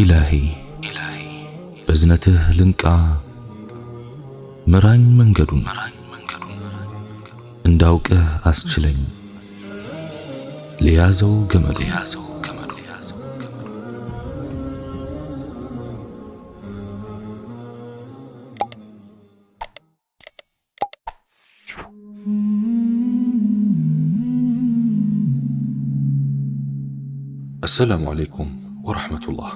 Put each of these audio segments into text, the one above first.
إلهي بزنته لنكا مران منجدون انداوك أسجلين ليازو جمل السلام عليكم ورحمة الله.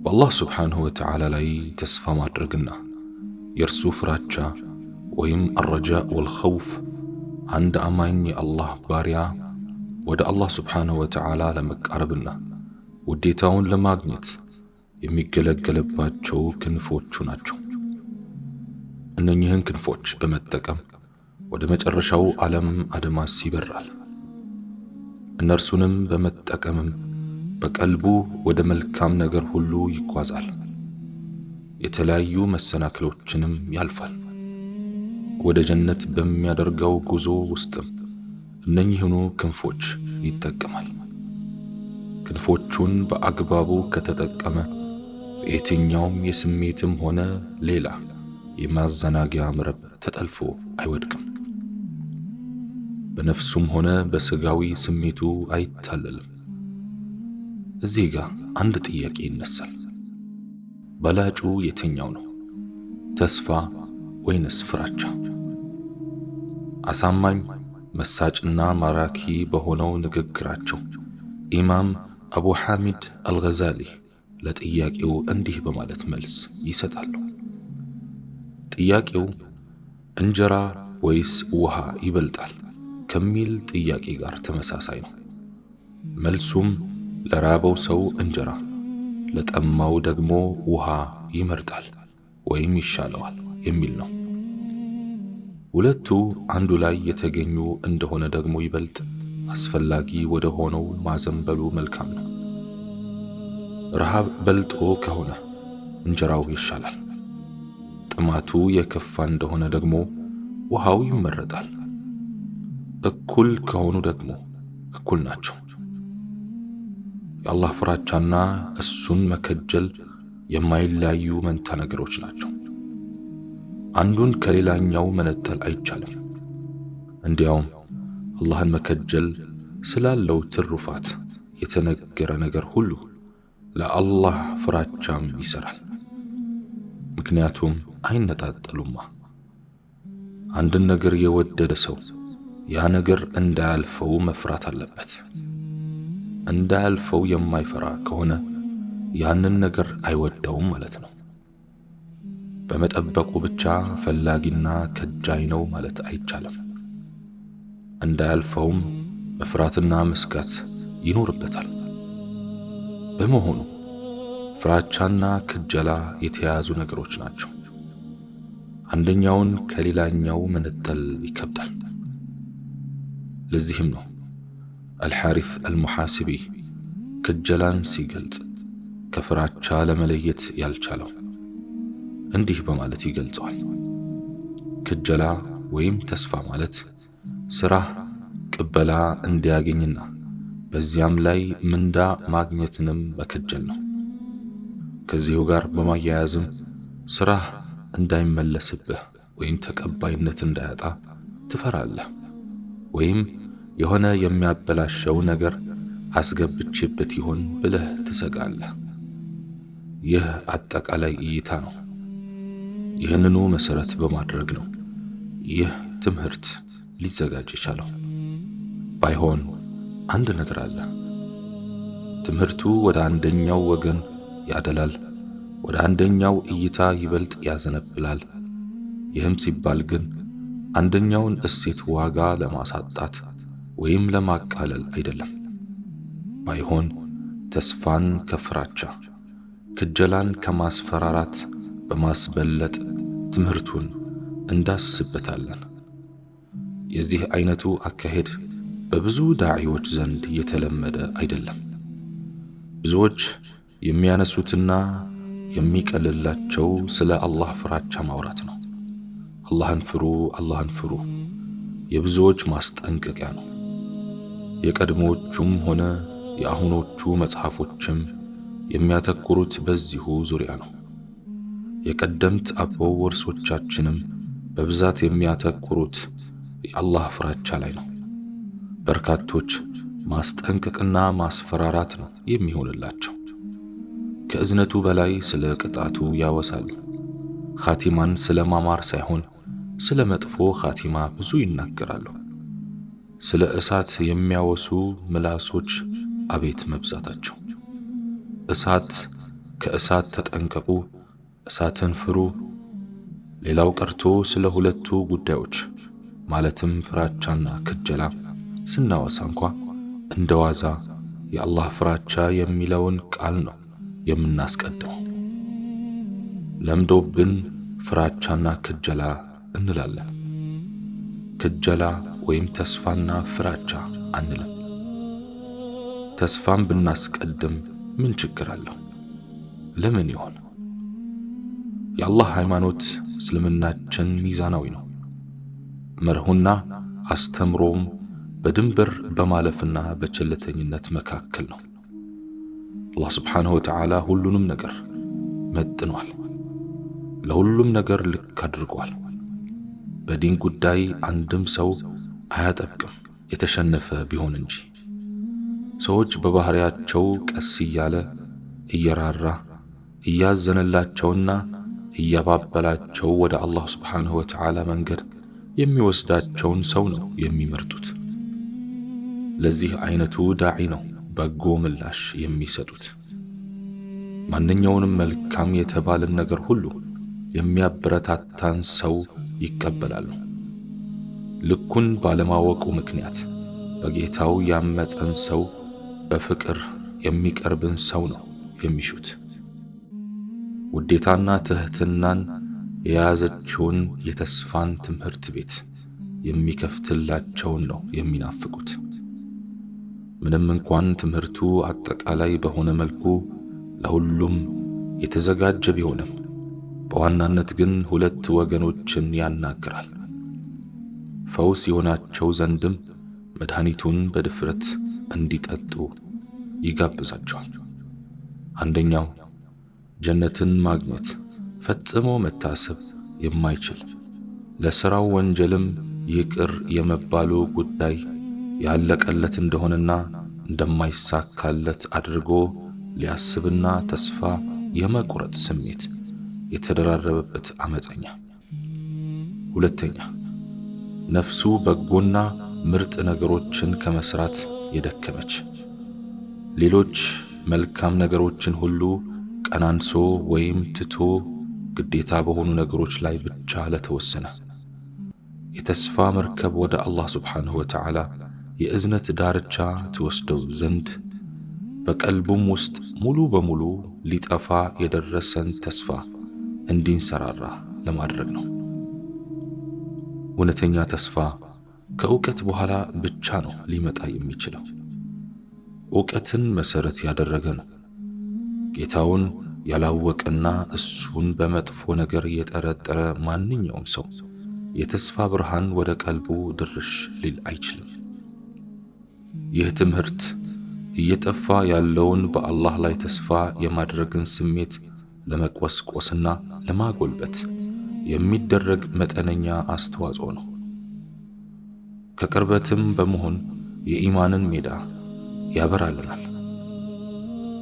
والله سبحانه وتعالى لاي تسفى مادرقنا يرسو فراتشا ويم الرجاء والخوف عند أماني الله باريا ود الله سبحانه وتعالى لمك عربنا وديتاون لماغنيت የሚገለገልባቸው ክንፎቹ ናቸው። እነኚህን ክንፎች በመጠቀም ወደ መጨረሻው ዓለም አድማስ ይበራል። እነርሱንም በመጠቀምም በቀልቡ ወደ መልካም ነገር ሁሉ ይጓዛል። የተለያዩ መሰናክሎችንም ያልፋል። ወደ ጀነት በሚያደርገው ጉዞ ውስጥም እነኚህኑ ክንፎች ይጠቀማል። ክንፎቹን በአግባቡ ከተጠቀመ በየትኛውም የስሜትም ሆነ ሌላ የማዘናጊያ መረብ ተጠልፎ አይወድቅም። በነፍሱም ሆነ በስጋዊ ስሜቱ አይታለልም። እዚህ ጋር አንድ ጥያቄ ይነሳል። በላጩ የትኛው ነው? ተስፋ ወይንስ ፍራቻ? አሳማኝ መሳጭና ማራኪ በሆነው ንግግራቸው ኢማም አቡ ሐሚድ አልገዛሊ ለጥያቄው እንዲህ በማለት መልስ ይሰጣሉ። ጥያቄው እንጀራ ወይስ ውሃ ይበልጣል ከሚል ጥያቄ ጋር ተመሳሳይ ነው። መልሱም ለራበው ሰው እንጀራ፣ ለጠማው ደግሞ ውሃ ይመርጣል ወይም ይሻለዋል የሚል ነው። ሁለቱ አንዱ ላይ የተገኙ እንደሆነ ደግሞ ይበልጥ አስፈላጊ ወደ ሆነው ማዘንበሉ መልካም ነው። ረሃብ በልጦ ከሆነ እንጀራው ይሻላል። ጥማቱ የከፋ እንደሆነ ደግሞ ውሃው ይመረጣል። እኩል ከሆኑ ደግሞ እኩል ናቸው። የአላህ ፍራቻና እሱን መከጀል የማይለያዩ መንታ ነገሮች ናቸው። አንዱን ከሌላኛው መነጠል አይቻልም። እንዲያውም አላህን መከጀል ስላለው ትሩፋት የተነገረ ነገር ሁሉ ለአላህ ፍራቻም ይሰራል። ምክንያቱም አይነጣጠሉማ። አንድን ነገር የወደደ ሰው ያ ነገር እንዳያልፈው መፍራት አለበት። እንዳያልፈው የማይፈራ ከሆነ ያንን ነገር አይወደውም ማለት ነው። በመጠበቁ ብቻ ፈላጊና ከጃይ ነው ማለት አይቻልም። እንዳያልፈውም መፍራትና መስጋት ይኖርበታል። በመሆኑ ፍራቻና ክጀላ የተያያዙ ነገሮች ናቸው። አንደኛውን ከሌላኛው መነጠል ይከብዳል። ለዚህም ነው አልሐሪፍ አልሙሐሲቢ ክጀላን ሲገልጽ ከፍራቻ ለመለየት ያልቻለው። እንዲህ በማለት ይገልጸዋል። ክጀላ ወይም ተስፋ ማለት ስራህ ቅበላ እንዲያገኝና በዚያም ላይ ምንዳ ማግኘትንም መከጀል ነው። ከዚሁ ጋር በማያያዝም ስራህ እንዳይመለስብህ ወይም ተቀባይነት እንዳያጣ ትፈራለህ፣ ወይም የሆነ የሚያበላሸው ነገር አስገብቼበት ይሆን ብለህ ትሰጋለህ። ይህ አጠቃላይ እይታ ነው። ይህንኑ መሰረት በማድረግ ነው ይህ ትምህርት ሊዘጋጅ የቻለው። ባይሆን አንድ ነገር አለ። ትምህርቱ ወደ አንደኛው ወገን ያደላል፣ ወደ አንደኛው እይታ ይበልጥ ያዘነብላል። ይህም ሲባል ግን አንደኛውን እሴት ዋጋ ለማሳጣት ወይም ለማቃለል አይደለም። ባይሆን ተስፋን ከፍራቻ ክጀላን ከማስፈራራት በማስበለጥ ትምህርቱን እንዳስስበታለን። የዚህ አይነቱ አካሄድ በብዙ ዳዒዎች ዘንድ የተለመደ አይደለም። ብዙዎች የሚያነሱትና የሚቀልላቸው ስለ አላህ ፍራቻ ማውራት ነው። አላህን ፍሩ፣ አላህን ፍሩ የብዙዎች ማስጠንቀቂያ ነው። የቀድሞዎቹም ሆነ የአሁኖቹ መጽሐፎችም የሚያተኩሩት በዚሁ ዙሪያ ነው። የቀደምት አበው ወርሶቻችንም በብዛት የሚያተኩሩት የአላህ ፍራቻ ላይ ነው። በርካቶች ማስጠንቀቅና ማስፈራራት ነው የሚሆንላቸው። ከእዝነቱ በላይ ስለ ቅጣቱ ያወሳሉ። ኻቲማን ስለ ማማር ሳይሆን ስለ መጥፎ ኻቲማ ብዙ ይናገራሉ። ስለ እሳት የሚያወሱ ምላሶች አቤት መብዛታቸው! እሳት ከእሳት ተጠንቀቁ፣ እሳትን ፍሩ። ሌላው ቀርቶ ስለ ሁለቱ ጉዳዮች ማለትም ፍራቻና ክጀላ ስናወሳ እንኳ እንደዋዛ የአላህ ፍራቻ የሚለውን ቃል ነው የምናስቀድመው። ለምዶብን ፍራቻና ክጀላ እንላለን። ክጀላ ወይም ተስፋና ፍራቻ አንልም። ተስፋን ብናስቀድም ምን ችግር አለው? ለምን ይሆን? የአላህ ሃይማኖት እስልምናችን ሚዛናዊ ነው። መርሁና አስተምሮም በድንበር በማለፍና በቸልተኝነት መካከል ነው። አላህ ስብሓንሁ ወተዓላ ሁሉንም ነገር መጥኗል፣ ለሁሉም ነገር ልክ አድርጓል። በዲን ጉዳይ አንድም ሰው አያጠብቅም የተሸነፈ ቢሆን እንጂ። ሰዎች በባህሪያቸው ቀስ እያለ እየራራ እያዘነላቸውና እያባበላቸው ወደ አላህ ስብሓንሁ ወተዓላ መንገድ የሚወስዳቸውን ሰው ነው የሚመርጡት። ለዚህ አይነቱ ዳዒ ነው በጎ ምላሽ የሚሰጡት። ማንኛውንም መልካም የተባለን ነገር ሁሉ የሚያበረታታን ሰው ይቀበላሉ። ልኩን ባለማወቁ ምክንያት በጌታው ያመፀን ሰው በፍቅር የሚቀርብን ሰው ነው የሚሹት። ውዴታና ትህትናን የያዘችውን የተስፋን ትምህርት ቤት የሚከፍትላቸውን ነው የሚናፍቁት። ምንም እንኳን ትምህርቱ አጠቃላይ በሆነ መልኩ ለሁሉም የተዘጋጀ ቢሆንም በዋናነት ግን ሁለት ወገኖችን ያናግራል። ፈውስ የሆናቸው ዘንድም መድኃኒቱን በድፍረት እንዲጠጡ ይጋብዛቸዋል። አንደኛው ጀነትን ማግኘት ፈጽሞ መታሰብ የማይችል ለሥራው ወንጀልም ይቅር የመባሉ ጉዳይ ያለቀለት እንደሆነና እንደማይሳካለት አድርጎ ሊያስብና ተስፋ የመቁረጥ ስሜት የተደራረበበት አመፀኛ። ሁለተኛ ነፍሱ በጎና ምርጥ ነገሮችን ከመስራት የደከመች፣ ሌሎች መልካም ነገሮችን ሁሉ ቀናንሶ ወይም ትቶ ግዴታ በሆኑ ነገሮች ላይ ብቻ ለተወሰነ የተስፋ መርከብ ወደ አላህ ስብሓንሁ ወተዓላ የእዝነት ዳርቻ ትወስደው ዘንድ በቀልቡም ውስጥ ሙሉ በሙሉ ሊጠፋ የደረሰን ተስፋ እንዲንሰራራ ለማድረግ ነው። እውነተኛ ተስፋ ከእውቀት በኋላ ብቻ ነው ሊመጣ የሚችለው። እውቀትን መሰረት ያደረገ ነው። ጌታውን ያላወቀና እሱን በመጥፎ ነገር የጠረጠረ ማንኛውም ሰው የተስፋ ብርሃን ወደ ቀልቡ ድርሽ ሊል አይችልም። ይህ ትምህርት እየጠፋ ያለውን በአላህ ላይ ተስፋ የማድረግን ስሜት ለመቆስቆስና ለማጎልበት የሚደረግ መጠነኛ አስተዋጽኦ ነው። ከቅርበትም በመሆን የኢማንን ሜዳ ያበራልናል።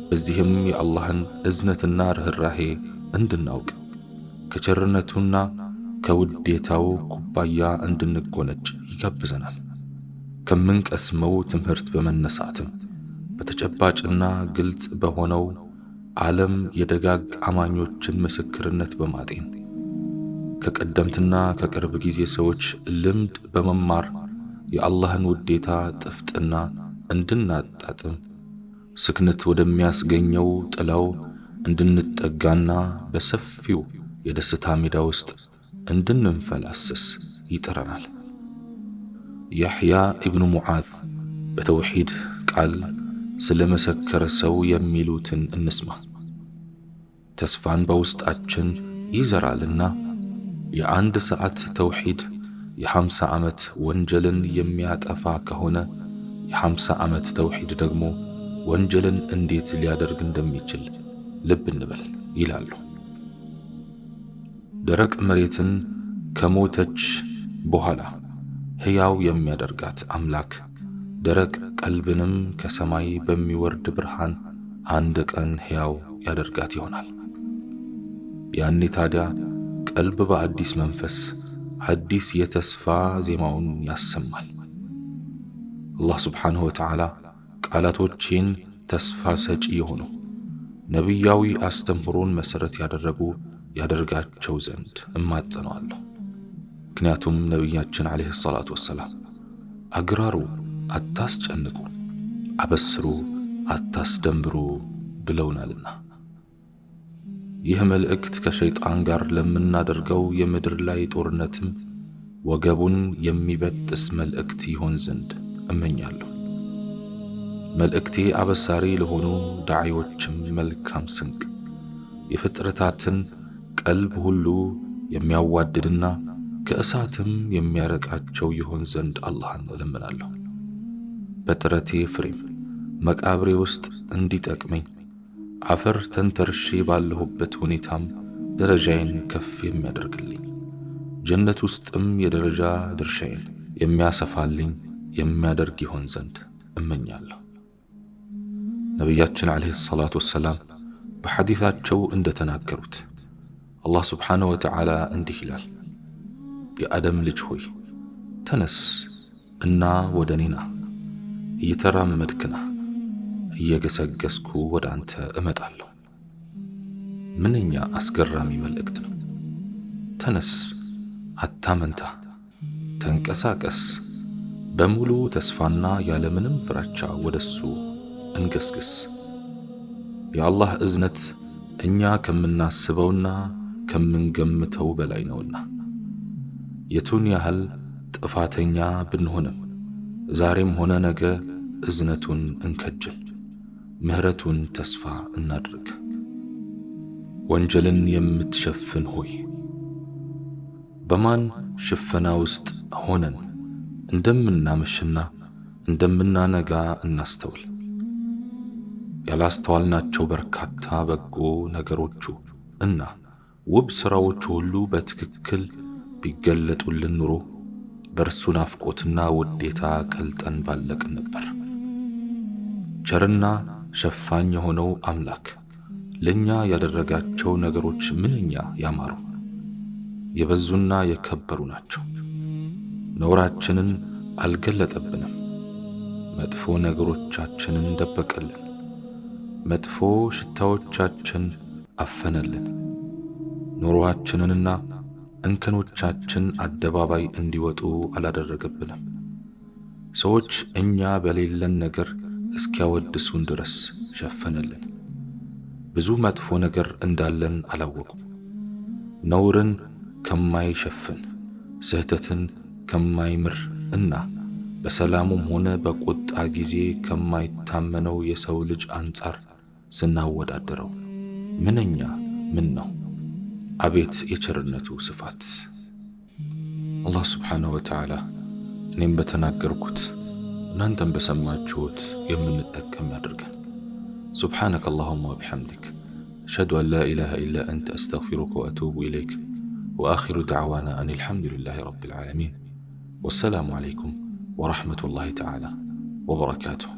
በዚህም የአላህን እዝነትና ርኅራሄ እንድናውቅ ከቸርነቱና ከውዴታው ኩባያ እንድንጎነጭ ይጋብዘናል። ከምንቀስመው ትምህርት በመነሳትም በተጨባጭና ግልጽ በሆነው ዓለም የደጋግ አማኞችን ምስክርነት በማጤን ከቀደምትና ከቅርብ ጊዜ ሰዎች ልምድ በመማር የአላህን ውዴታ ጥፍጥና እንድናጣጥም ስክነት ወደሚያስገኘው ጥላው እንድንጠጋና በሰፊው የደስታ ሜዳ ውስጥ እንድንንፈላሰስ ይጥረናል። ያሕያ ኢብኑ ሙዓዝ በተውሒድ ቃል ስለ መሰከረ ሰው የሚሉትን እንስማ። ተስፋን በውስጣችን ይዘራልና የአንድ ሰዓት ተውሒድ የ50 ዓመት ወንጀልን የሚያጠፋ ከሆነ የ50 ዓመት ተውሒድ ደግሞ ወንጀልን እንዴት ሊያደርግ እንደሚችል ልብ እንበል ይላሉ። ደረቅ መሬትን ከሞተች በኋላ ሕያው የሚያደርጋት አምላክ ደረቅ ቀልብንም ከሰማይ በሚወርድ ብርሃን አንድ ቀን ሕያው ያደርጋት ይሆናል። ያኔ ታዲያ ቀልብ በአዲስ መንፈስ አዲስ የተስፋ ዜማውን ያሰማል። አላህ ስብሓንሁ ወተዓላ ቃላቶቼን ተስፋ ሰጪ የሆኑ ነቢያዊ አስተምህሮን መሠረት ያደረጉ ያደርጋቸው ዘንድ እማጸነዋለሁ። ምክንያቱም ነቢያችን ዓለይሂ ሰላቱ ወሰላም አግራሩ አታስጨንቁ፣ አበስሩ አታስደንብሩ ብለውናልና። ይህ መልእክት ከሸይጣን ጋር ለምናደርገው የምድር ላይ ጦርነትም ወገቡን የሚበጥስ መልእክት ይሆን ዘንድ እመኛለሁ። መልእክቴ አበሳሪ ለሆኑ ዳዒዎችም መልካም ስንቅ፣ የፍጥረታትን ቀልብ ሁሉ የሚያዋድድና ከእሳትም የሚያረቃቸው ይሆን ዘንድ አላህን እለምናለሁ። በጥረቴ ፍሬም መቃብሬ ውስጥ እንዲጠቅመኝ አፈር ተንተርሼ ባለሁበት ሁኔታም ደረጃዬን ከፍ የሚያደርግልኝ ጀነት ውስጥም የደረጃ ድርሻዬን የሚያሰፋልኝ የሚያደርግ ይሆን ዘንድ እመኛለሁ። ነቢያችን ዓለይሂ ሰላቱ ወሰላም በሐዲታቸው እንደተናገሩት አላህ ስብሓንሁ ወተዓላ እንዲህ ይላል፣ የአደም ልጅ ሆይ ተነስ እና ወደ እኔ ና፣ እየተራመድክ ና፣ እየገሰገስኩ ወደ አንተ እመጣለሁ። ምንኛ አስገራሚ መልእክት ነው! ተነስ፣ አታመንታ፣ ተንቀሳቀስ፣ በሙሉ ተስፋና ያለምንም ፍራቻ ወደሱ እንገስግስ። የአላህ እዝነት እኛ ከምናስበውና ከምንገምተው በላይ ነውና የቱን ያህል ጥፋተኛ ብንሆንም ዛሬም ሆነ ነገ እዝነቱን እንከጅል፣ ምህረቱን ተስፋ እናድርግ። ወንጀልን የምትሸፍን ሆይ በማን ሽፈና ውስጥ ሆነን እንደምናመሽና እንደምናነጋ እናስተውል። ያላስተዋልናቸው በርካታ በጎ ነገሮቹ እና ውብ ሥራዎቹ ሁሉ በትክክል ቢገለጡልን ኑሮ በእርሱ ናፍቆትና ውዴታ ቀልጠን ባለቅን ነበር። ቸርና ሸፋኝ የሆነው አምላክ ለእኛ ያደረጋቸው ነገሮች ምንኛ ያማሩ የበዙና የከበሩ ናቸው። ነውራችንን አልገለጠብንም፣ መጥፎ ነገሮቻችንን ደበቀልን፣ መጥፎ ሽታዎቻችን አፈነልን። ኑሮአችንንና እንከኖቻችን አደባባይ እንዲወጡ አላደረገብንም። ሰዎች እኛ በሌለን ነገር እስኪያወድሱን ድረስ ሸፈነልን። ብዙ መጥፎ ነገር እንዳለን አላወቁም። ነውርን ከማይሸፍን ስህተትን ከማይምር እና በሰላሙም ሆነ በቁጣ ጊዜ ከማይታመነው የሰው ልጅ አንጻር ስናወዳደረው ምንኛ ምን ነው! አቤት የቸርነቱ ስፋት! አላህ ስብሓንሁ ወተዓላ እኔም በተናገርኩት እናንተም በሰማችሁት የምንጠቀም ያድርገን። سبحانك اللهم وبحمدك أشهد أن لا إله إلا أنت أستغفرك وأتوب إليك وآخر دعوانا أن الحمد لله رب العالمين والسلام عليكم ورحمة الله تعالى وبركاته.